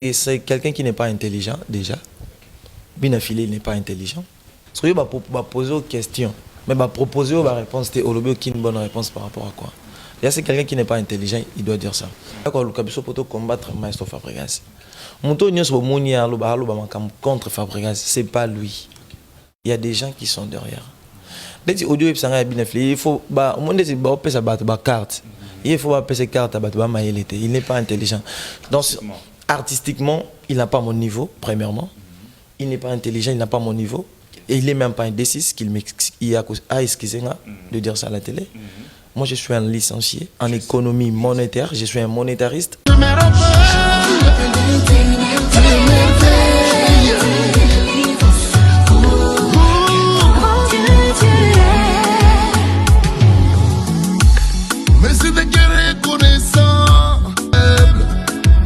Et c'est quelqu'un qui n'est pas intelligent, déjà. Bien affilé, il n'est pas intelligent. Parce qu'il va poser aux questions. Mais va proposer aux réponses, c'est une bonne réponse par rapport à quoi. Déjà, c'est quelqu'un qui n'est pas intelligent, il doit dire ça. D'accord, le Kabiso peut combattre Maestro Fabregas. Monto Nyos Mouni contre Fabregas, c'est pas lui. Il y a des gens qui sont derrière. Dès que audio est bien affilé, il faut sa carte. Il faut passer carte à il n'est pas intelligent. Donc, artistiquement, il n'a pas mon niveau, premièrement. Il n'est pas intelligent, il n'a pas mon niveau. Et il n'est même pas indécis, qu'il a excusé de dire ça à la télé. Moi, je suis un licencié en économie monétaire. Je suis un monétariste. Mais si t'es reconnaissant,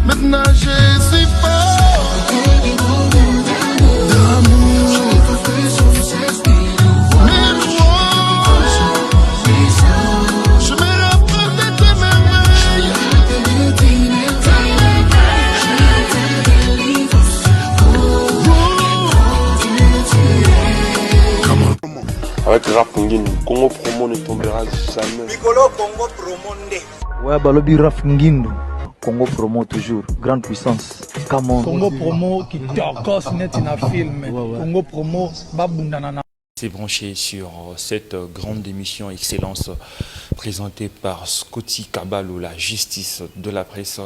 maintenant je suis fort. Avec Raf Ngin, Congo Promo ne tombera jamais. Piccolo Congo Promo nde. Ouais, Balobi Raf Ngindu. Congo Promo toujours, grande puissance. Congo Promo qui torcos net in a film. Congo Promo babundana. C'est branché sur cette grande émission Excellence présentée par Scotty Kabalou, la justice de la presse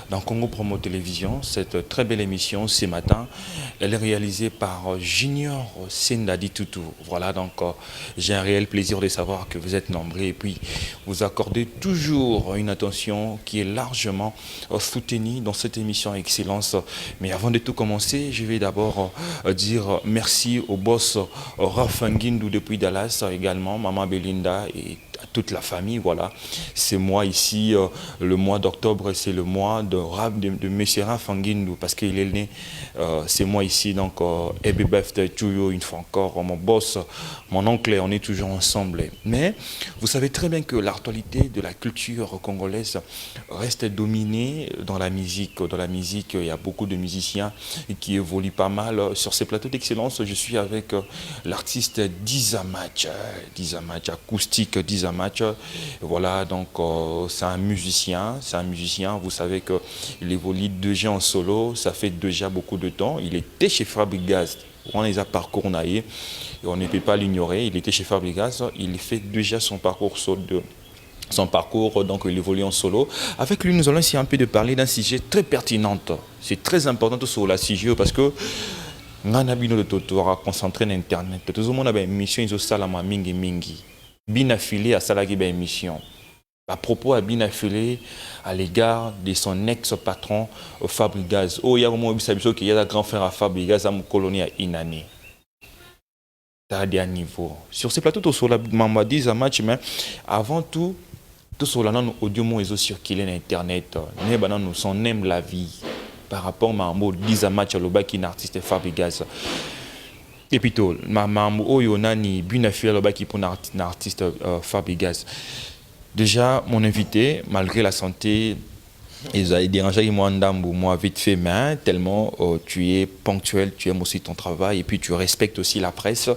dans Congo Promo Télévision. Cette très belle émission ce matin, elle est réalisée par Junior Sendadi Tutu. Voilà, donc j'ai un réel plaisir de savoir que vous êtes nombreux et puis vous accordez toujours une attention qui est largement soutenue dans cette émission Excellence. Mais avant de tout commencer, je vais d'abord dire merci au boss Raf Ngindu depuis Dallas, également Maman Belinda et à toute la famille. Voilà, c'est moi ici, le mois d'octobre, c'est le mois de Monsieur Raf Ngindu parce qu'il est né, c'est moi ici, donc happy birthday to you une fois encore, mon boss, mon oncle, on est toujours ensemble. Mais vous savez très bien que l'actualité de la culture congolaise reste dominée dans la musique. Dans la musique, il y a beaucoup de musiciens qui évoluent pas mal. Sur ces plateaux d'excellence, je suis avec l'artiste Dizamatch, acoustique Dizamatch. Voilà, donc c'est un musicien, vous savez qu'il évolue déjà en solo, ça fait déjà beaucoup de temps. Il était chez Fabrigaz, on les a parcours naïfs, et on ne peut pas l'ignorer. Il était chez Fabrigaz, il fait déjà son parcours donc il évolue en solo. Avec lui, nous allons essayer un peu de parler d'un sujet très pertinent. C'est très important sur la sujet parce que nous avons concentré sur Internet. Tout le monde a une mission, ils ont salama mingi. Bien affilié à Salagi émission. À propos à bien affilié à l'égard de son ex-patron Fabrigaz. Oh, il y a un moment où il y a un grand frère à Fabrigaz à mon colonie à Inane. À un niveau. Sur ces plateaux, sur la maman dit un match, mais avant tout sur la non audio mo ils ont circulé sur Internet. Nous on aime la vie par rapport à Mambo dit un match à l'oba qui est un artiste Fabrigaz. Et puis tout, Mambo Oyonani bien affilié à l'oba qui pour un artiste Fabrigaz. Déjà, mon invité, malgré la santé, ils ont dérangé moi vite fait, mais tellement tu es ponctuel, tu aimes aussi ton travail et puis tu respectes aussi la presse.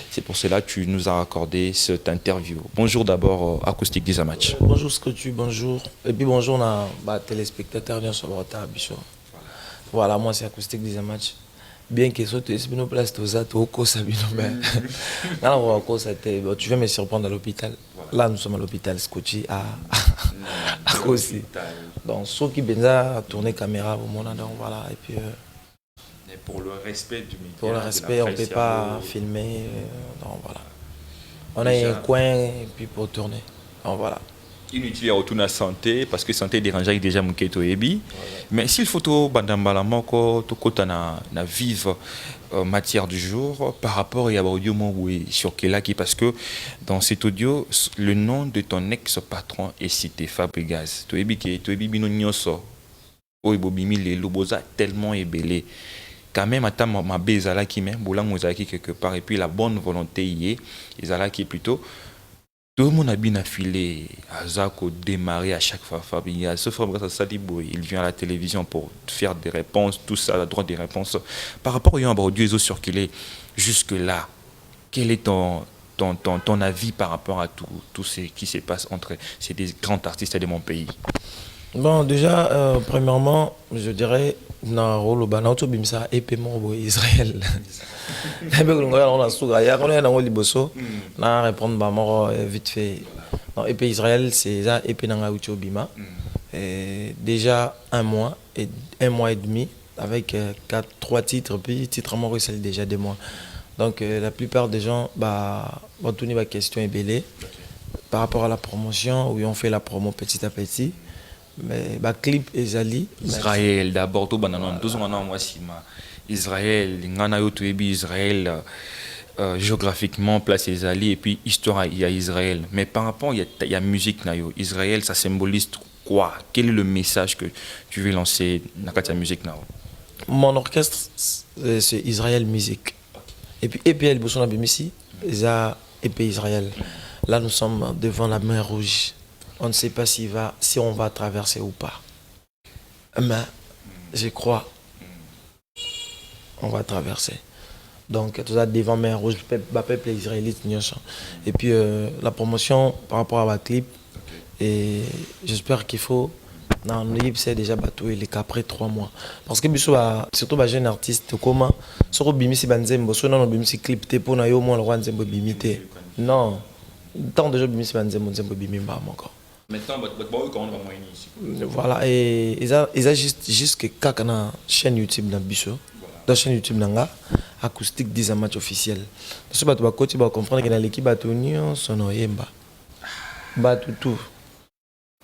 C'est pour cela que tu nous as accordé cette interview. Bonjour d'abord, Acoustique Dizamatch. Bonjour Scotty, bonjour. Et puis bonjour à téléspectateurs bien sur votre bichon. Voilà, moi c'est Acoustique Dizamatch. Bien que ce soit une place de Zato, mais tu vas me surprendre à l'hôpital. Là, nous sommes à l'hôpital Scotty à Kossi. Donc, ceux qui viennent tourner caméra au monde, donc voilà. Et puis, pour le respect du média, pour le respect, on ne peut pas filmer. Donc voilà. On a un coin et puis pour tourner. Donc voilà. Inutile à retourner à la santé parce que la santé dérangeait déjà mon keto ebi. Mais s'il faut tout bandambala moko tout côté na vive matière du jour par rapport à audio sur Kelaki parce que dans cet audio le nom de ton ex-patron est cité Fabrigaz. To ebi bino nyoso. Oibobimi le loboza tellement ébélé. Quand même à ma bezala qui même bolang ozaki quelque part et puis la bonne volonté y est ezala qui plutôt Tout le monde a bien affilé à Zako démarrer à chaque fois. Fabien, ce frère Salibo, il vient à la télévision pour faire des réponses, tout ça, la droite des réponses. Par rapport au Dieu circulé jusque-là, quel est ton avis par rapport à tout ce qui se passe entre ces des grands artistes de mon pays? Bon, déjà, premièrement, je dirais, na rolo bana to bimsa épée mo Israël. On a souga ya on a na liboso na répondre ba mort vite fait. Non, épée Israël c'est ça épée na ucho bima. Déjà un mois et demi avec 3 titres puis titre mort c'est déjà 2 mois. Donc la plupart des gens vont tourner ma question est belée par rapport à la promotion où on fait la promo petit à petit. Mais clip Ezali Israël d'abord tout bananon tous on a moi si Israël ngana yo tuebi Israël géographiquement place Ezali et puis histoire il y a Israël mais par rapport il y a musique na yo Israël ça symbolise quoi? Quel est le message que tu veux lancer dans la musique na yo? Mon orchestre c'est Israël musique et puis EPL Bosona Bimisi ça EP Israël là nous sommes devant la mer Rouge. On ne sait pas si on va traverser ou pas. Mais je crois on va traverser. Donc tout ça devant mer rouge, peuple israélite. Et puis la promotion par rapport à ma clip. Et j'espère qu'il faut. Non, c'est déjà bateau il est qu'après 3 mois. Parce que surtout les jeunes artistes, comment sur bimisi banzembo, sur non bimisi clip te pour na yo mo le roi nzembo bimité. Non, tant de gens bimisi banzembo nzembo bimimba encore. Maintenant, voilà, et ils ont juste que quand on a chaîne YouTube dans Bisso, dans chaîne YouTube nanga acoustique 10 match officiel. Ce que tu vas comprendre que dans l'équipe Batonio son yemba. Tout.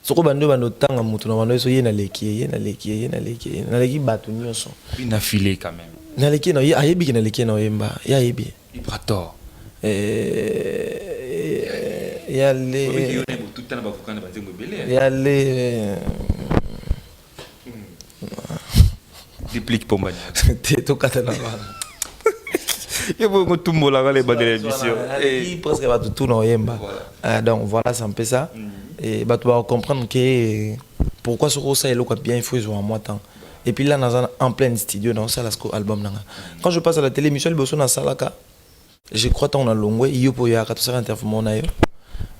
Ce que bando bando tanga mutu na bando so yena leki na l'équipe Batonio son. Il a filé quand même. Na leki no ya yebi na leki no yemba, ya yebi. Ibrator. Il y a les déplique pour moi. T'es tout catalan. Il faut tout le monde là les bas de l'émission. Et presque va tout dans yemba. Donc voilà c'est un peu ça. Et bah tu vas comprendre que pourquoi ce ça est là bien il faut jouer en moi temps. Et puis là en plein studio dans ça album nanga. Quand je passe à la télé Michel Bosso na salaka. Je crois qu'on a longué il pour y a 4 interviews na yo.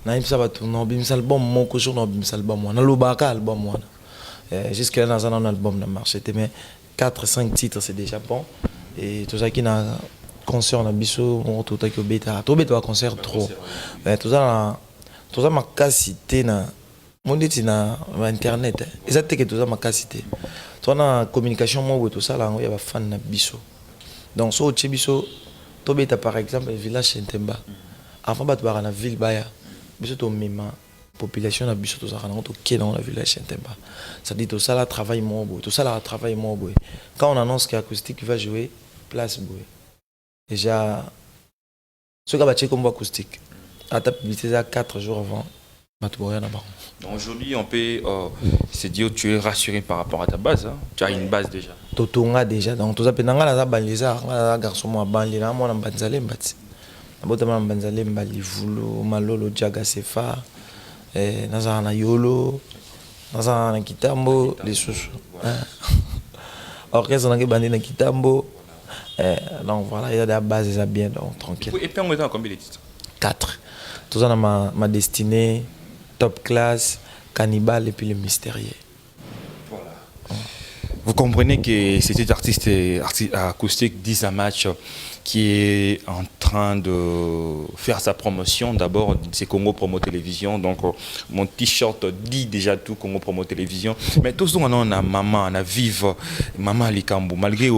Na ça va tout non bimsal album mon cochon non bimsal album moi na lobaka album moi. Jusque là dans un album na marché mais 4-5 titres c'est déjà bon et tout ça qui n'a concert na biso on tout ta ko beta to beta concert trop. Tout ça ma capacité na mon dit na internet exact que tout ça ma capacité. Toi na communication moi tout ça là il y a fan na biso. Donc so biso to beta par exemple village Chentemba. Avant ba to na ville baya biso to mema population na biso to ça na to ke dans la village Chentemba. Ça dit tout ça là travail moi tout ça là travail moi quand on annonce qu'acoustique va jouer place boy. Déjà ce qu'a battu comme acoustique à ta publicité ça 4 jours avant donc aujourd'hui on peut se dire tu es rassuré par rapport à ta base hein? Tu as une base déjà totonga déjà donc tout ça pendant la banlisa la garçon moi banlina moi na banzale mbati abotama na banzale mbali vulo malolo jaga sefa naza na yolo naza na kitambo les sous orchestre na bandi na kitambo donc voilà il y a des bases déjà bien donc tranquille et puis on est combien de titres 4 tout ça dans ma destinée Top Class, Cannibal et puis le Mystérieux. Voilà. Vous comprenez que c'était artiste acoustique 10 à match qui est en train de faire sa promotion. D'abord, c'est Congo Promo Télévision. Donc, mon t-shirt dit déjà tout Congo Promo Télévision. Mais tout ce qu'on a maman, on a vive maman Likambo. Malgré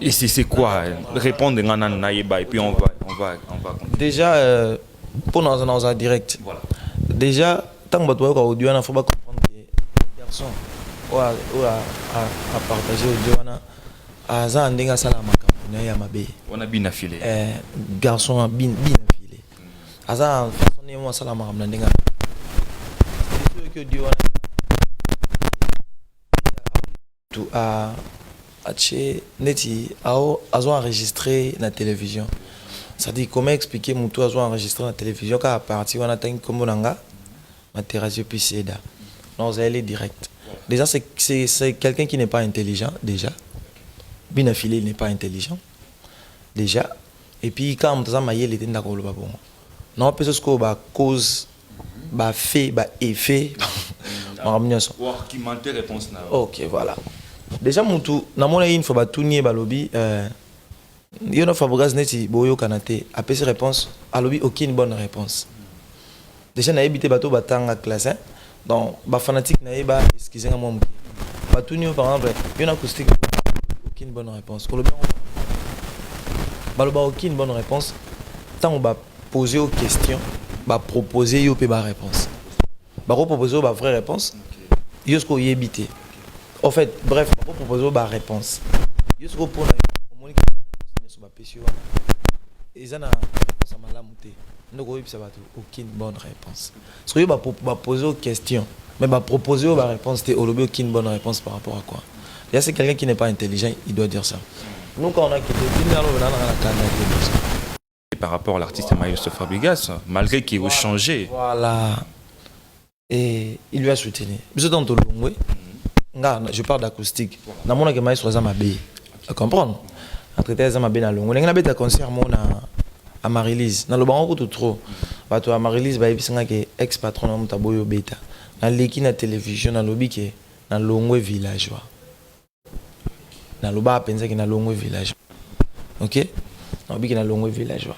et c'est quoi répondre et puis on va. Déjà, pour nous en direct. Voilà. Déjà, tant que tu as audio, il faut comprendre que les garçons ont à partager audio. On a bien affilé. Garçon a bien affilé. Asa façon ni moi salama ramna ndinga. Que audio tout a neti azo enregistré la télévision. Ça dit comment expliquer mon tour à enregistrer la télévision quand à partir on attend comme on a matériel puis c'est là. Non, vous allez direct. Déjà c'est quelqu'un qui n'est pas intelligent déjà. Bien affilé, il n'est pas intelligent déjà. Et puis quand on a il était d'accord le bon. Non, parce que bah cause bah fait bah effet. Argumenter réponse là. OK, voilà. Déjà mon tour, na mona une fois bah tout nier bah lobby il y a Fabregas neti boyo kanate après ces réponses à lobby aucune bonne réponse. Déjà na habité bateau batanga classe hein. Donc ba fanatique na ba excusez moi ba tout nier par exemple il y a acoustique aucune bonne réponse. Ko lobby ba loba aucune bonne réponse tant on va poser aux questions ba proposer yo pe ba réponse. Ba proposer ba vraie réponse. Yo ce ko y habité. En fait bref ba proposer ba réponse. Yo ce ko pour et ça n'a aucune bonne réponse. Ce que va poser aux questions, mais va proposer aux réponses, c'est aucune bonne réponse par rapport à quoi. Il y a c'est quelqu'un qui n'est pas intelligent, il doit dire ça. Nous quand on a quitté, et par rapport à l'artiste Maïs Fabregas, malgré qu'il ait changé. Voilà. Et il lui a soutenu. Je parle d'acoustique. Dans mon Maïs soit ma bille. À comprendre. Entre tes amis bien longo. N'enga beta concert mona à Marie-Lise. Na lo bango tout trop. Bato à Marie-Lise ba ebisinga ke ex patron na mutaboyo beta. Na leki na télévision na lobi ke na Longwe villageois. Na lo ba penza ke na Longwe village. OK? Na lobi ke na Longwe villageois.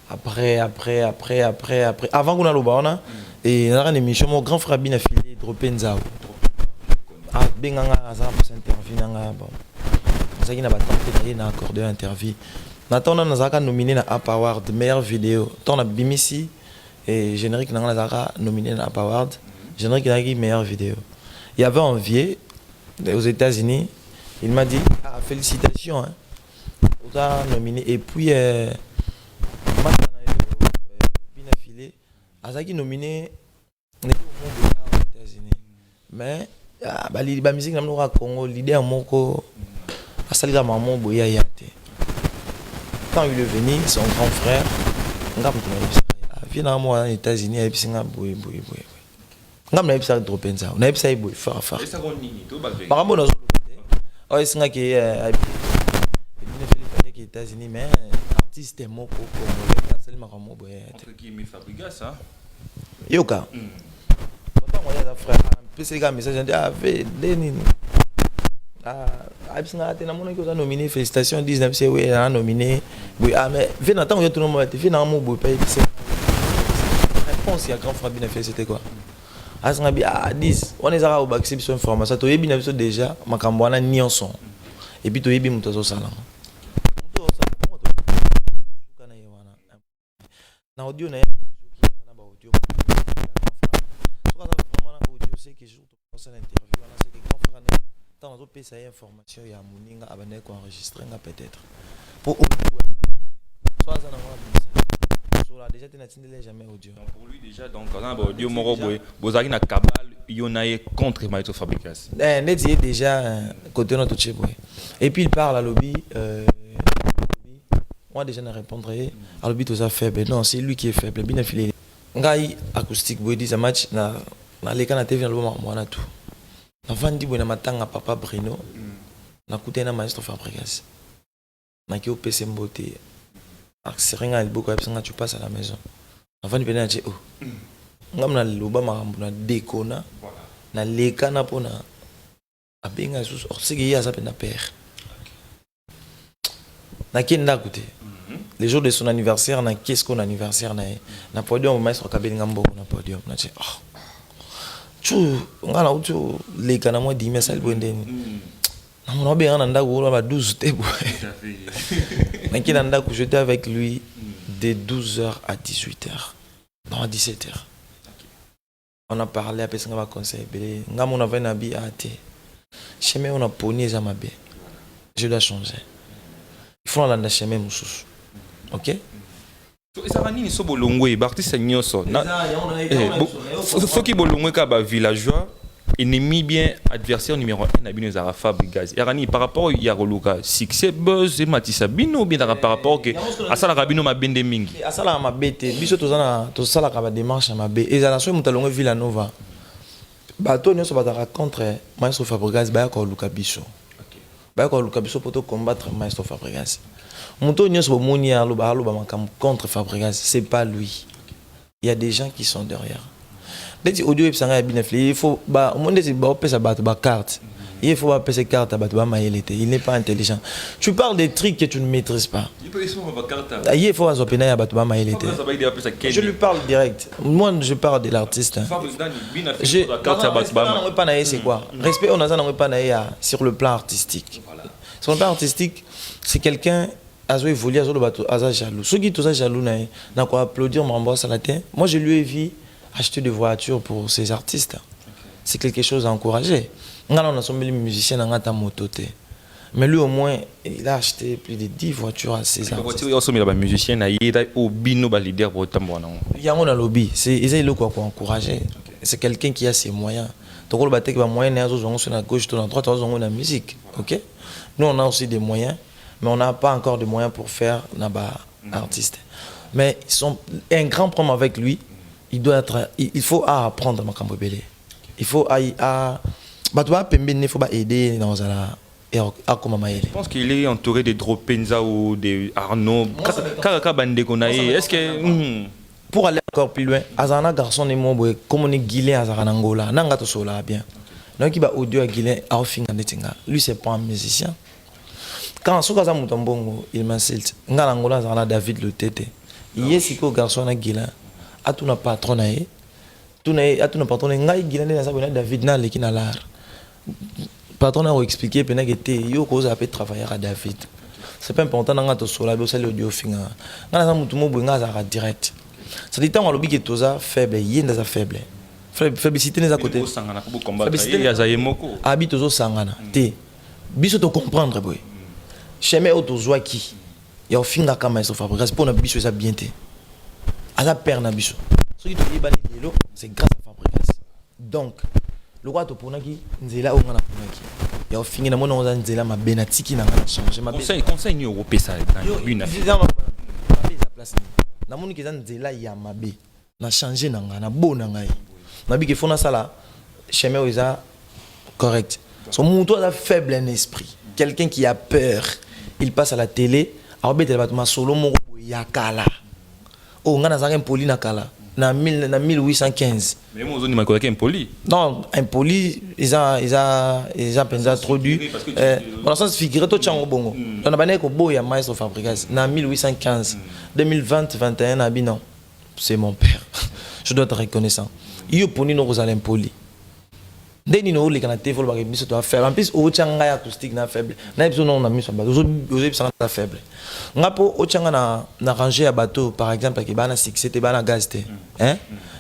Après avant qu'on a lo ba ona et na une émission mon grand frère bien affilié Dropenzao. Ah benganga za pour s'interview nga bon. Qui n'a pas tenté na accordé interview. Nathan on a nominé na App Award meilleure vidéo. Tant na Bimisi et générique na Zara nominé na App Award, générique na meilleure vidéo. Il y avait un vieux aux États-Unis, il m'a dit félicitations hein. On a nominé et puis bien affilé Azaki nominé aux États-Unis. Mais ba musique na au Congo leader moko Asalga maman boya yate. Quand il est venu, son grand frère, vient aux États-Unis et puis boy. Ngam na episa Dropenzao. Na episa boy far. Et ça nini to ba. Par rapport aux singa qui est aux États-Unis mais artiste moko congolais seulement maman boya. Entre guillemets Fabregas hein. Yoka. Papa moi ya frère, PC gars message dit Denis. Nominé, félicitations, 19 c'est oui, nominé. Oui, mais viens attendre, tout le monde viens dans mon réponse, il y a grand frère bien fait, c'était quoi? Ah, 10, on est à au bac, c'est une formation, tu es bien déjà, ma cambouana ni en son. Et puis tu es bien monté au salon. Na audio na audio. C'est que je pense à l'interview, c'est que grand frère tant on peut savoir information il y a moninga abandonné qu'on enregistrer peut-être pour soit ça n'a sur la déjà tu n'as jamais audio donc pour lui déjà donc quand audio moro boy bozaki na kabal yonaye contre Maïs Fabregas net déjà côté notre touché boy et puis il parle à lobby moi déjà ne répondrai à lobby tout ça faible non c'est lui qui est faible bien affilé ngai acoustique boy dit ça match na les canaux TV na lobby moi na tout avant dit bon matanga papa Bruno na kuté na Maïs Fabregas na ki opese mbote akserenga liboko yapsanga tu passes à la maison avant de venir dire oh ngam na loba makambo na dekona na leka na pona abenga sous orsiki ya sa pena père na kenda kuté les jours de son anniversaire na qu'est-ce qu'on anniversaire na podium Maïs Kabelinga mboko na podium na dit oh tu ngana utu leka na moi dimé sal bondeni na mon bien na ndako ba 12 te boy mais qui nanda que j'étais avec lui de 12h à 18h non à 17h on a parlé après ça va conseil belé ngam on avait nabi até chemin on a poni za mabe je dois changer il faut la chemin mususu OK. Ça va ni so bolongwe artiste nyoso na soki bolongwe ka ba villageois ennemi bien adversaire numéro 1 na bino zara Fabregas erani par rapport ya Roluka succès buzz et Matissa bino bien par rapport que asala rabino mabende mingi asala mabete biso tozana tosala ka ba démarche mabe ezala so mutalongo Villanova bato nyonso bataka contre Maestro Fabregas ba ko luka biso ba ko luka biso pour combattre Maestro Fabregas muto nyonso bomoni aloba makam contre Fabregas c'est pas lui il y a des gens qui sont derrière. Dès audio il faut bah au monde c'est bah pesa ba carte. Il faut pas passer carte à ba maïlete. Il n'est pas intelligent. Tu parles des trucs que tu ne maîtrises pas. Il faut azopena ba maïlete. Je lui parle direct. Moi je parle de l'artiste. Je pas naïe c'est quoi? Respect on a ça pas naïe sur le plan artistique. Sur le plan artistique, c'est quelqu'un azo évolué azo le bateau azo jaloux. Ceux qui tous jaloux naïe n'a quoi applaudir Mambo Salatin. Moi je lui ai vu acheter des voitures pour ces artistes. C'est quelque chose à encourager. On a sommé musiciens dans ta moto. Mais lui au moins, il a acheté plus de 10 voitures à ses artistes. Il y a un musicien qui a leader pour il y a un lobby. C'est le quoi encourager. C'est quelqu'un qui a ses moyens. Donc le bateau qui a moyens, sur la gauche, sur la droite, on a la musique. OK? Nous on a aussi des moyens, mais on n'a pas encore de moyens pour faire artiste. Mais ils sont un grand problème avec lui. Il doit être, il faut apprendre à Makambobele. Il faut il faut aider dans la je pense qu'il est entouré de Dropenza ou de Arnaud. Est-ce que pour aller encore plus loin, Azana garçon et moi comme on est guilé à Zaranangola, nanga to sola bien. Donc il va audio à guilé à finga netinga. Lui c'est pas un musicien. Quand Soukaza Mutambongo, il m'insulte. Ngalangola Zana David le tété. Il est si que garçon à guilé. Atuna patron nae atuna patron ngai gilane na sabona David na leki na lar patron a expliqué pena que te yo cause a peut travailler à David c'est pas important nga to sola be sale audio finga nga na mutu mo bwenga za direct ça dit tant on lobi que toza faible yenda za faible faiblité les à côté sangana ko combattre ya za yemoko habite zo sangana te biso to comprendre boy chemin auto zoaki ya finga kama eso Fabregas pour na biso ça bien te à la perte n'abisso. Ce qui te dit c'est grâce à Fabregas. Donc, le roi de Ponaki, Nzela ou Ngana Ponaki. Il y a fini dans mon Nzela ma benatiki n'a pas changé. Conseil ni européen ça dans une affaire. Na moni ki Nzela ya mabe. Na changé na bon ngai. Na bi ke fona sala chemin oza correct. Son mouton a faible en esprit. Quelqu'un qui a peur, il passe à la télé, a obété la batma solo mo yakala. Oh, on a un impoli nakala. Na 1815. Mais moi, on a un impoli. Non, impoli, ils ont introduit. Dans le sens figuré, tout tient au bongo. On a banné qu'au beau, il y a Maestro Fabregas. Na 1815. 2020, 21, non. C'est mon père. Je dois être reconnaissant. Il y a poni no aux impoli. Dès que nous avons été faible. En plus, au tchanga acoustique na faible. Na besoin on a mis sur bateau. Aujourd'hui, ça na faible. Ngapo au tchanga na rangé à bateau par exemple qui bana succès te bana gaz te. Hein?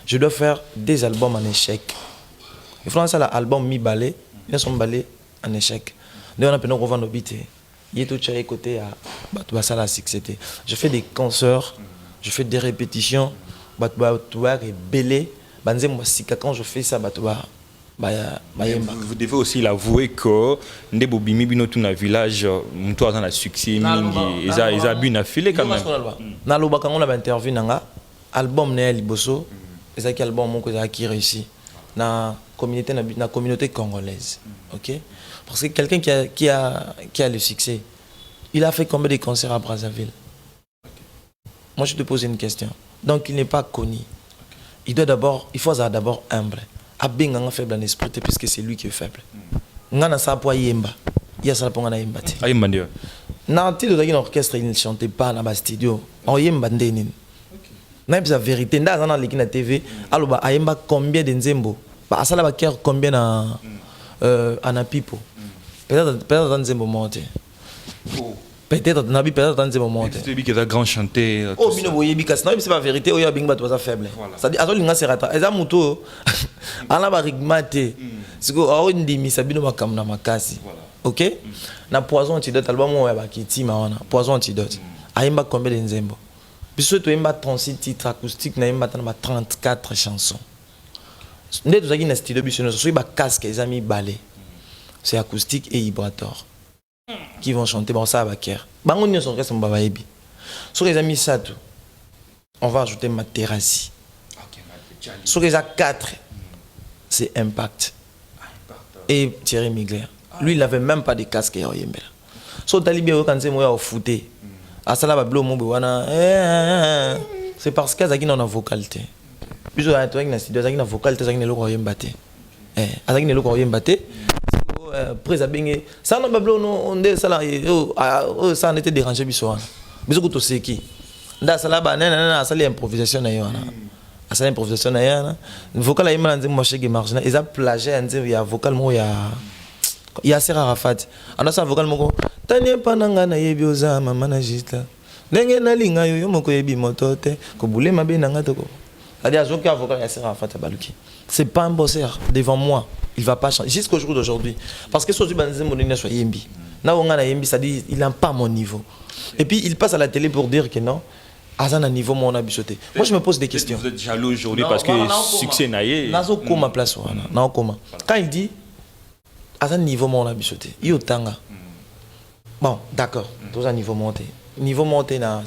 Je dois faire des albums en échec. Il faut ça l'album mi balé, ils sont balés en échec. Donc on a peine revendre bité. Il est tout tchanga côté à bateau ça la succès te. Je fais des concerts, je fais des répétitions, bateau est belé. Banze moi quand je fais ça bateau vous devez aussi l'avouer que Ndebo Bimi bino tout na village muto dans la succès mingi ils a bien affilé quand même. Na loba quand on a interview nanga album né liboso ezaki album moko ezaki réussi na communauté congolaise. OK? Parce que quelqu'un qui a le succès, il a fait combien de concerts à Brazzaville? Moi je te pose une question. Donc il n'est pas connu. Il faut d'abord humble. Abenganga faible en esprit puisque c'est lui qui est faible. Ngana sa po yemba. Ya sa po ngana yemba te. Ayemba ndio. Na tido dans l'orchestre il ne chantait pas dans ba studio. On yemba ndeni. Na la vérité nda dans l'équipe TV, aloba ayemba combien de nzembo? Ba asala ba cœur combien na anapipo. Peut-être dans nzembo monte. Peut-être dans bi peut-être dans nzembo monte. C'est lui qui est grand chanter. Oh bino boyebi kasi na c'est pas vérité, oya binga to faible. Ça dit azoli nga serata. Eza muto ala ba rigmate. Siko awo ndimi sabino makamna makasi. OK? Na poison antidote album oya ba kiti maona. Poison antidote. Ayemba combien de nzembo? Biso to yemba 36 titres acoustiques na yemba tana 34 chansons. Nde tozaki na studio biso nyonso soki casque eza mibale c'est acoustique et vibrator qui vont chanter ça va baker bango nyonso orchestre mo bayebi soki eza misato on va ajouter Materasi. Soki eza 4 c'est Impact et Thierry Migler. Lui il n'avait même pas de casque ya oyembela so talibi o kanze mo ya ofute asala ba blo mo be wana c'est parce que azaki na vocalité biso ya toaki na studio azaki na vocalité azaki na loko oyemba te azaki na loko oyemba te près abenge ça na ba blo no nde sala ça n'était dérangé biso wana biso ko to seki nda sala ba nana asala improvisation na yo wana asala improvisation na yana vocal ya imana nzembo machege marginal eza plagiat nzembo ya vocal mo ya Yasser Arafat. Alors ça vocal moko tanie pananga na yebi oza mama na jita. Ndenge na linga yo moko yebi motote ko boule mabe nanga toko. C'est-à-dire jour que vocal Yasser Arafat baluki. C'est pas un bosseur devant moi. Il va pas changer jusqu'au jour d'aujourd'hui parce que sozu banze monina so yembi. Na wonga na yembi ça dit il n'a pas mon niveau. Et puis il passe à la télé pour dire que non Azan à niveau mon abisoté. Moi je me pose des questions. Vous êtes jaloux aujourd'hui parce que succès naïe. Nazo koma place wana. Na koma. Quand il dit à un niveau mon abisoté, il y a tanga. Bon, d'accord, tous à niveau monté. Niveau monté na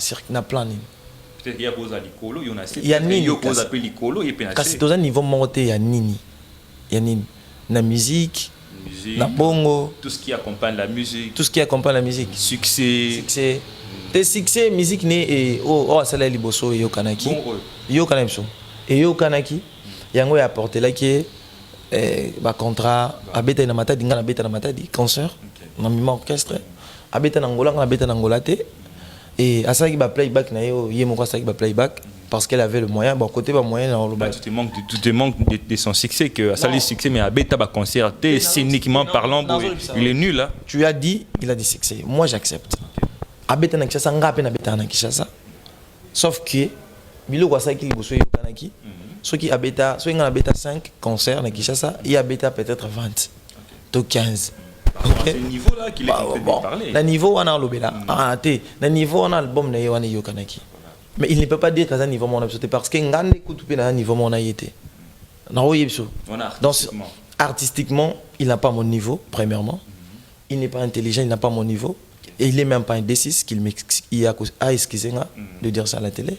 plan. Peut-être qu'il y a cause à l'icolo, il y en a il y a nini. Il y a cause à l'icolo, il y a pénalité. Quand c'est tous à niveau monté, il y a nini. Il y a nini. La musique, la bongo. Tout ce qui accompagne la musique. Tout ce qui accompagne la musique. Succès. Succès. Tes succès, musique né et ça là liboso et yo kanaki. Yo kanaki. Et yo kanaki. Yango ya apporté là qui est ba contrat abeta na matadi ngana beta na matadi concert na mima orchestre abeta na ngola ngana beta na ngola te et asaki ba playback na yo yemo kwa asaki ba playback parce qu'elle avait le moyen bon côté ba moyen na lo ba tu te manques de son succès que ça le succès mais abeta ba concert scéniquement parlant il est nul là. Tu as dit il a du succès, moi j'accepte. Abeta na Kinshasa ngape na beta na Kinshasa sauf que bilo kwa asaki liboso yo kanaki. Ceux qui habitent, ceux qui ont 5 concerts dans Kinshasa, il habite peut-être 20, donc 15. C'est le niveau là qu'il est en train de parler. Le niveau on a l'obéla. Le niveau on a l'album na yo kanaki. Mais il ne peut pas dire qu'à un niveau mon absoluté parce que ngande écoute pe na niveau mon a été. Na oyebso. Donc artistiquement, il n'a pas mon niveau premièrement. Il n'est pas intelligent, il n'a pas mon niveau et il n'est même pas indécis qu'il a excusé de dire ça à la télé.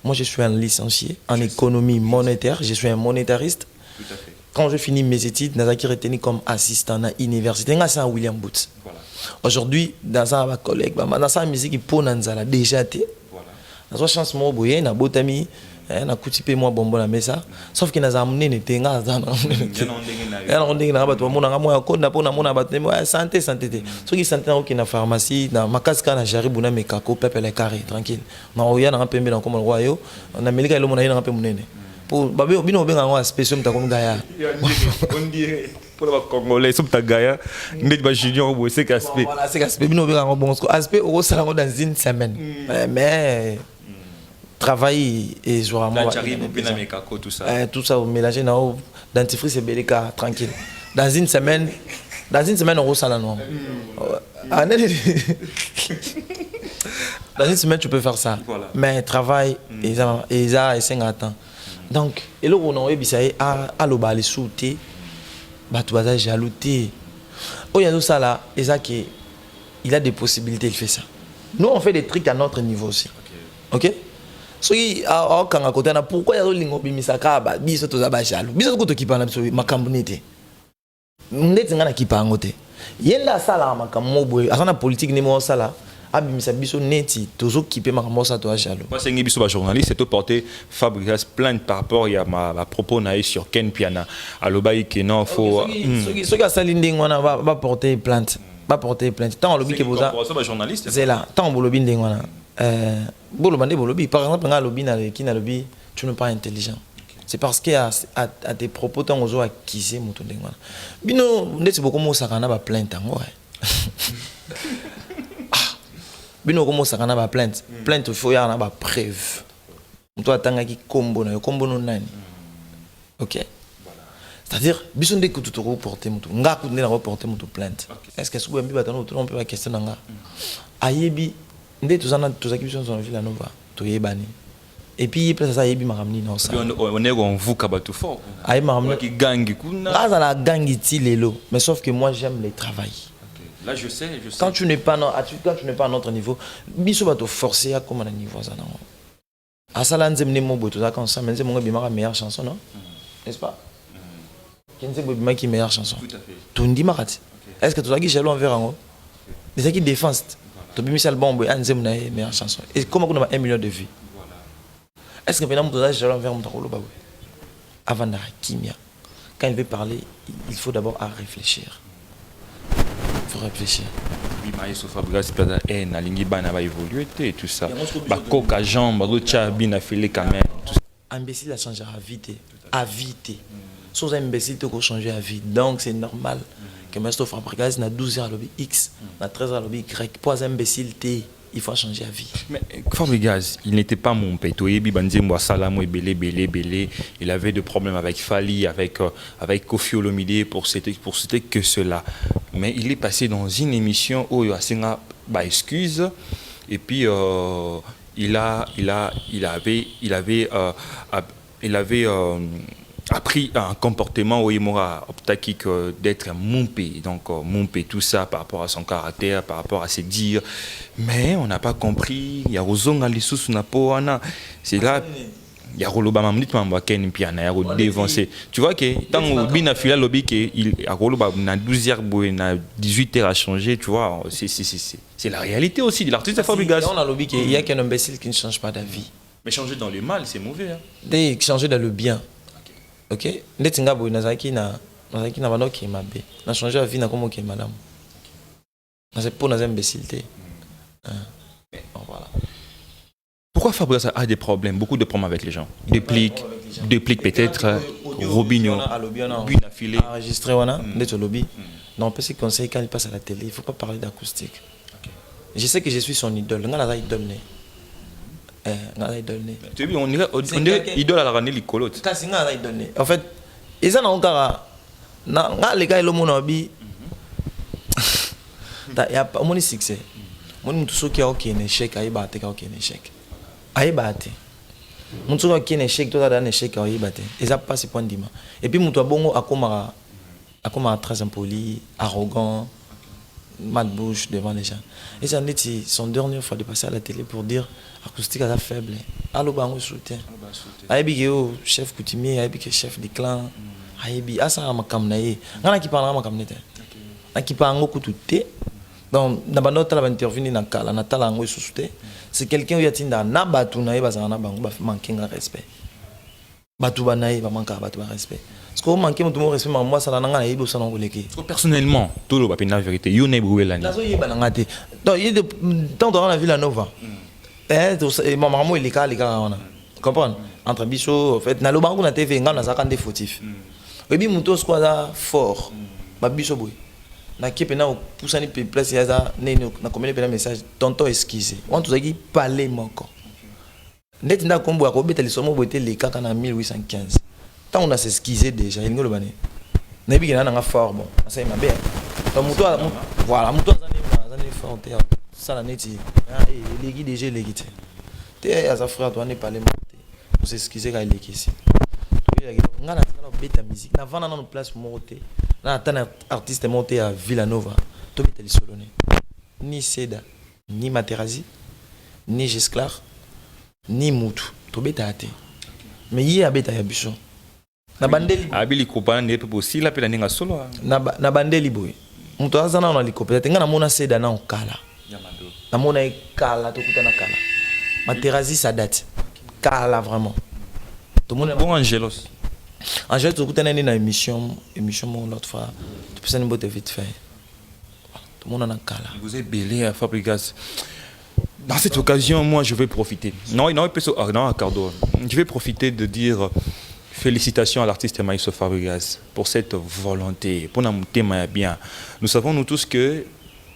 Moi, je suis un licencié en économie monétaire. Je suis un monétariste. Tout à fait. Quand je finis mes études, je suis retenu comme assistant à l'université. C'est un William Booth. Voilà. Aujourd'hui, dans un collègue, dans la musique, il peut déjà été. Dans une chance, moi, je suis un botami. Na kutipe moi bonbon na mesa sauf que na amené n'était nga za na ondenge na bato mona moi ko na pona mona bato santé te so ki santé na na pharmacie na makaska na jaribu na mekako pepe le carré tranquille na oya na pembe na comme royo na melika ile mona na pe munene pour babe bino benga ngo spécial mtakomi gaya on dirait pour les Congolais sont ta gaya ndé ba junior bo c'est aspect voilà c'est aspect bino benga ngo bon aspect au salon dans une semaine mais travail et jour à moi tout ça mélanger dans dentifrice et beleka tranquille dans une semaine on ressala non dans une semaine tu peux faire ça voilà. Mais travail et ça et 5 ans donc et là on a ebissaye à l'obali souté batu baza jalouté oh il y a tout ça là et ça qui il a des possibilités il fait ça nous on fait des trucs à notre niveau aussi OK soki akanga kotana pourquoi yazo lingo bimisaka ba biso toza ba jalo biso ko to kipana biso makambo nete ndeti ngana kipango te yenda sala makambo boye asana politique ni mo sala abimisa biso neti tozo kipe makambo sa to jalo moi c'est biso ba journaliste c'est to porter Fabrice plainte par rapport à ma propos na sur Ken Piana alobai que non faut soki asali ndenge wana ba porter plainte tant lobi ke boza journaliste c'est là tant bolobi ndenge wana bolobi par exemple nga lobi na qui na lobi tu n'es pas intelligent c'est parce que à tes propos tant ozo acquiser moto ndenge wana bino ndeti boko mo sakana ba plainte ngo bino ko mo sakana ba plainte il faut ya na ba preuve moto atanga ki kombo na yo kombo no nani OK c'est-à-dire biso ndeko to reporter moto nga ku ndena reporter moto plainte est-ce que sou mbi batano to on peut pas question nga ayebi nde tozana tozaki biso dans Villanova toyebani Et puis place ça yebi maramni na ça. On est on vous kabatu fort. Aïe maramni qui gangi kuna. Ah ça la gangi ti lelo, mais sauf que moi j'aime le travail. Là je sais. Quand tu n'es pas quand tu n'es pas à notre niveau, biso va te forcer à comment à niveau ça non. À ça là nzem ne mo boto ça quand ça mais c'est mon bimara meilleure chanson non? N'est-ce pas? Qui c'est bimara qui meilleure chanson? Tout à fait. Tu ndi marati. Est-ce que tu as qui jalo envers en des qui défense. Tu peux Michel Bombo nzem na meilleure chanson. Et comment on a 1 million de vues? Est-ce que maintenant, je vais vers mon avant de kimia. Quand il veut parler, il faut d'abord réfléchir. Il faut réfléchir. Oui, mais Maïso Fabregas, na lingi bana va évoluer et tout ça. Ba coca jambe, ba bien affilé quand même. Imbécile a changé à vite, à vite. Sans imbécile, tu peux changer à vie. Donc c'est normal que Maïso Fabregas na 12 heures à lobby X, na 13 heures à lobby Y. Pour imbécile, il faut changer à vie. Mais Fabregas, il n'était pas mon péto. Il avait des problèmes avec Fali, avec Kofi Olomide pour c'était que cela. Mais il est passé dans une émission où il a excuse et puis il avait appris un comportement où il m'aura optatique d'être mompé, donc mompé tout ça par rapport à son caractère, par rapport à ses dires, mais on n'a pas compris. Il y a Rozonga Lissus Napoana, c'est là. Il y a Rolobama Mnit Mambaken Piana, il y a dévancé. Tu vois que tant que Bina Fila Lobby, il y a Rolobama na 12h, na 18h à changer, tu vois, c'est la réalité aussi de l'artiste Fabregas. On a lobby qu'il y a qu'un imbécile qui ne change pas d'avis. Mais changer dans le mal, c'est mauvais. Hein. Dès changer dans le bien. Ok, netinga boy nazaki na bano qui m'a bé. Na changer la vie na comme qui madame. Na c'est pour nos imbécilités. Voilà. Pourquoi Fabregas a des problèmes, beaucoup de problèmes avec les gens? Déplique peut-être Robinho, Bina Filé. Enregistré on a d'être au lobby. Non, parce que conseil quand il passe à la télé, il faut pas parler d'acoustique. Je sais que je suis son idole. On a idole. Tu vois, on dirait idole à la rane l'icolo. En fait, ils ont encore les gars le monde il y a pas mon succès. Mon tout ce qui a aucun échec, aïe batté aucun échec. Aïe batté. Mon tout qui a un échec, toi d'un échec aïe batté. Ils a pas ce point d'ima. Et puis mon toi bongo a comme très impoli, arrogant, mal bouche devant les gens. Et ça n'est son dernière fois de passer à la télé pour dire acoustique à faible. Allo bango soutien. Aïbi yo chef coutumier, aïbi chef de clan. Aïbi asa ma kamnaye. Ngana ki parla ma kamnete. Na ki pango kututé. Donc na bando tala intervenir na kala na tala ngo soutien. C'est quelqu'un qui yatinda na batu na yeba za na bango ba manquer respect. Batu banaye ba manka batu ba respect. Parce qu'on manque mon respect moi ça na ngana yebo sana ngoleke. Personnellement, tout le papier la vérité, yo ne brouelani. Nazo yeba na ngate. Donc il de tant dans la ville à Nova. Maman il est calé quand comprendre entre biso en fait na lobango na TV ngana za kande fautif. Et puis muto squad fort. Ba biso boy. Na kepe na poussani pe place ya za na combien de message tonton excusez. On tout qui parler moko. Net na kombo ya kobeta lisomo boté les kaka na 1815. Tant on a s'excuser déjà il ngolo bane. Na bi na nga fort bon. Ça m'a bien. Donc muto voilà muto za ne fort ça la neti les guides déjà les guides t'es à sa frère toi n'est pas les monter on s'excuser quand il est ici on a la bêta musique na vana dans place monter na attend artiste monter à Villanova to bêta les solonné ni Seda ni Materazzi ni Gisclar ni Moutou to bêta até mais il y a bêta ya biso na bandeli abili kopana ne peut aussi la pela ninga solo na bandeli boy muto azana na likopeta ngana mona Seda na okala namona kala to kuta na kala Materazzi ça date kala vraiment tout le monde bon Angelos to kuta na émission l'autre fois tu peux ça une botte vite fait tout le monde na kala vous êtes belé à Fabregas. Dans cette occasion moi je vais profiter non Cardo je vais profiter de dire félicitations à l'artiste Maïso Fabregas pour cette volonté pour notre thème bien. Nous savons nous tous que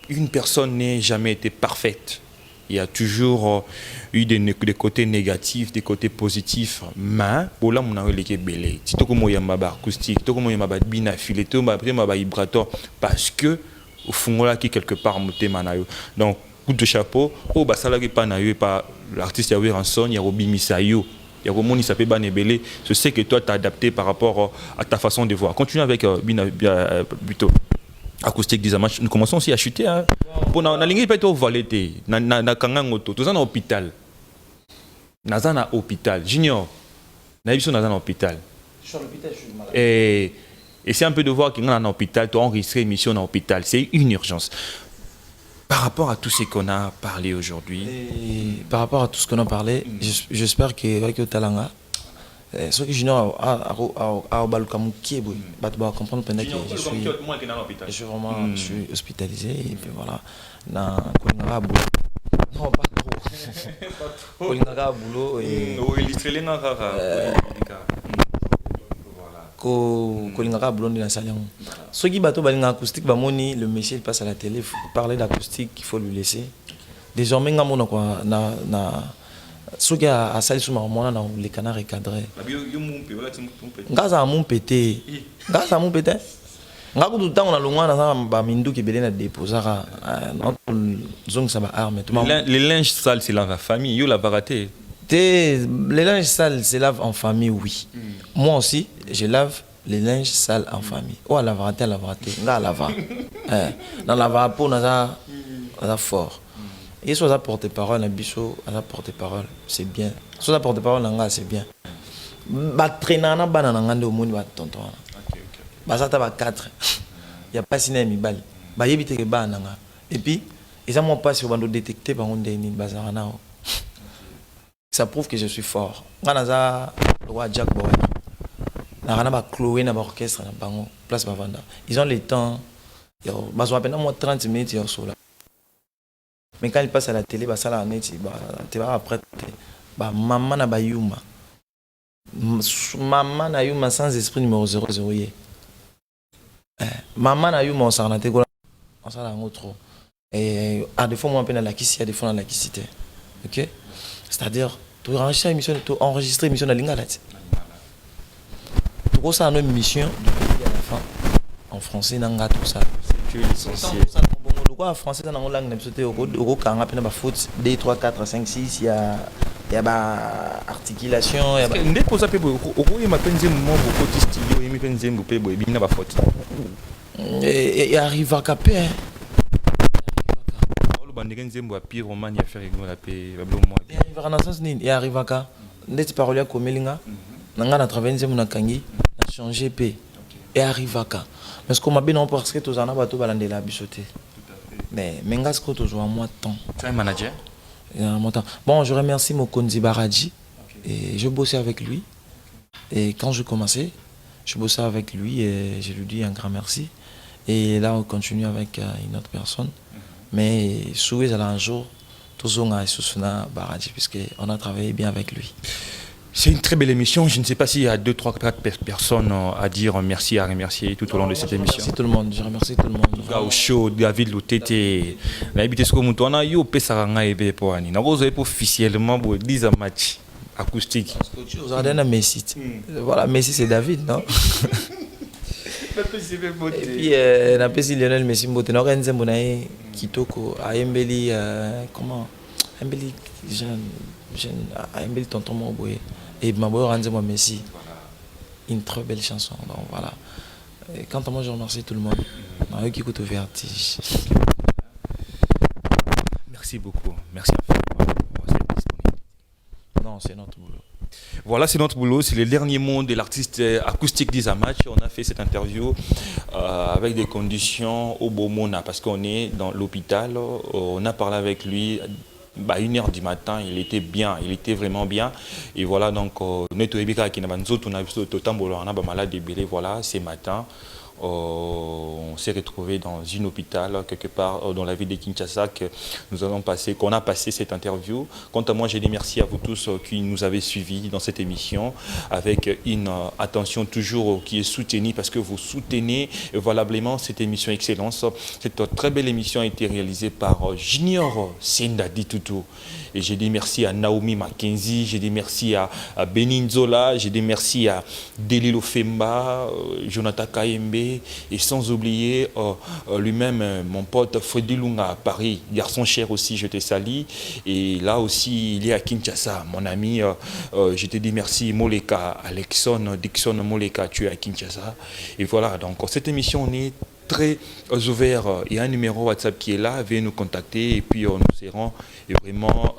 une personne n'est jamais été parfaite. Il y a toujours eu des côtés négatifs, des côtés positifs. Mais pour là, on a eu les belés. Si tu as un acoustique, tu as un bina filé, tu as un vibrateur, parce que au fond là qui quelque part monté manayo. Donc coup de chapeau. Oh, bah, ça là, pas l'artiste Yahweh Ranson, Yarobi Misayo. Yaromoni s'appelle Banebele. Je sais que toi, tu as adapté par rapport à ta façon de voir. Continue avec Buto. Acoustique des matchs. Nous commençons aussi à chuter. Pour la ligne, peut-être au Valete, na Kangangoto, tout ça dans l'hôpital. Dans un hôpital. Junior, dans un hôpital. Je suis à l'hôpital, je suis malade. Et c'est un peu de voir qu'il y a un hôpital, tu as enregistré une émission dans l'hôpital. C'est une urgence. Par rapport à tout ce qu'on a parlé aujourd'hui. Par rapport à tout ce qu'on a parlé, j'espère que avec le talanga, ce que Junior a comprendre pendant que je suis vraiment hospitalisé et puis voilà. Non, pas trop. Boulot et kolingaka blonde na salon. Ceux qui bateau balinga acoustique bamoni le monsieur il passe à la télé, il faut parler d'acoustique, il faut lui laisser. Désormais ngamona quoi na ceux qui a sali suma mona na les canards recadrés. Ngaza mon pété. Ngaza mon pété. Ngaku tout temps on a longwa na ba mindu ki belena déposara zong ça ba arme. Les linges sales c'est la famille, yo la raté. Les linges sales se lavent en famille, oui. Moi aussi, je lave les linges sales en famille. Oh, la vérité, la vérité. Là, la va. Dans la va, pour nous, fort. Et soit ça porte-parole, un bichot, à la porte-parole, c'est bien. Soit ça porte-parole, c'est bien. Bah, traîner en bas, dans un monde, bah, tonton. Bah, ça, t'as 4. Il n'y a pas de cinéma, mi balle. Bah, il y a des bas, et puis, et ça m'a pas si on doit détecter, par contre, des bazarana. Ça prouve que je suis fort. Nganaza le roi Jack Boy. Na ba Chloé na ba orchestre na bango place bavanda. Ils ont le temps. Yo bazo appena moi 30 minutes yo sola. Mais quand ils passent à la télé ba sala net ba te ba après ba maman na ba yuma. Maman na yuma sans esprit numéro 00 yé. Maman na yuma on s'en a tégola. On s'en a un autre. Et à des fois moi peine la kissi, à des fois dans la kissité. OK? C'est-à-dire tu enregistrer émission, tu enregistrer émission dans l'ingala. Tu ça une émission du à la fin en français nanga tout ça. C'est l'essentiel. Le quoi français dans la langue n'importe au quand on ba faute 2 3 4 5 6 il y a ba articulation, il y a ba ndeko ça peut au y mapenze moment beaucoup studio et mi penze mbopé boy bina ba faute. Et arrive à caper. Il arrive à quoi? Net parole à Komelinga, nanga na travailler na kangi, na changer p. Et arrive à quoi? Parce qu'on m'a bien non parce que tous en a bateau balande la bichoté. Mais mengas ko toujours à moi temps. Tu es un manager? Bon, je remercie Mokonzi Baradji et je bossais avec lui. Et quand je commençais, je bossais avec lui et je lui dis un grand merci. Et là, on continue avec une autre personne. Mais souhait un jour, tous on a Sousuna Baradji, puisqu'on a travaillé bien avec lui. C'est une très belle émission. Je ne sais pas s'il y a 2, 3, 4 personnes à dire merci, à remercier tout au long de cette émission. Merci tout le monde. Je remercie tout le monde. Au show, David Lotete. N'habitez ce que nous avons eu au Pessaranga et Bepoani. Nous avons officiellement 10 matchs acoustiques. Vous avez un Messi. Voilà, Messi c'est David, non? Et puis, on a passé Lionel Messi, on a organisé Kitoko, à Embeli, comment? Embeli, jeune, Embeli tonton Moboye. Et Maboye organisé moi Messi. Une très belle chanson, donc voilà. Et quant à moi, je remercie tout le monde. On a eu qui écoute au vertige. Merci beaucoup. Merci infiniment. Non, c'est notre boulot. Voilà, c'est notre boulot. C'est le dernier mot de l'artiste acoustique d'Izamatch. On a fait cette interview avec des conditions au Bomona parce qu'on est dans l'hôpital. On a parlé avec lui. 1h du matin, il était bien, il était vraiment bien. Et voilà, donc, voilà, ce matin, on s'est retrouvé dans un hôpital, quelque part dans la ville de Kinshasa, que qu'on a passé cette interview. Quant à moi, je dis merci à vous tous qui nous avez suivis dans cette émission, avec une attention toujours qui est soutenue, parce que vous soutenez valablement cette émission Excellence. Cette très belle émission a été réalisée par Junior Sendadi Tutu. Et j'ai dit merci à Naomi Mackenzie, j'ai dit merci à Benin Zola, j'ai dit merci à Delilo Femba, Jonathan Kaembe, Yaoundé, et sans oublier lui-même, mon pote Freddy Lunga à Paris, garçon cher aussi, je te salue. Et là aussi, il est à Kinshasa, mon ami, je te dis merci, Moleka, Dixon Moleka, tu es à Kinshasa. Et voilà, donc cette émission, on est très ouvert. Il y a un numéro WhatsApp qui est là, veuillez nous contacter et puis nous serons vraiment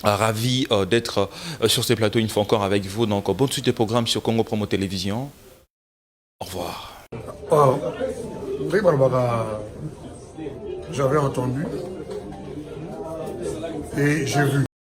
ravis d'être sur ces plateaux une fois encore avec vous. Donc bonne suite des programmes sur Congo Promo Télévision. Au revoir. J'avais entendu et j'ai vu.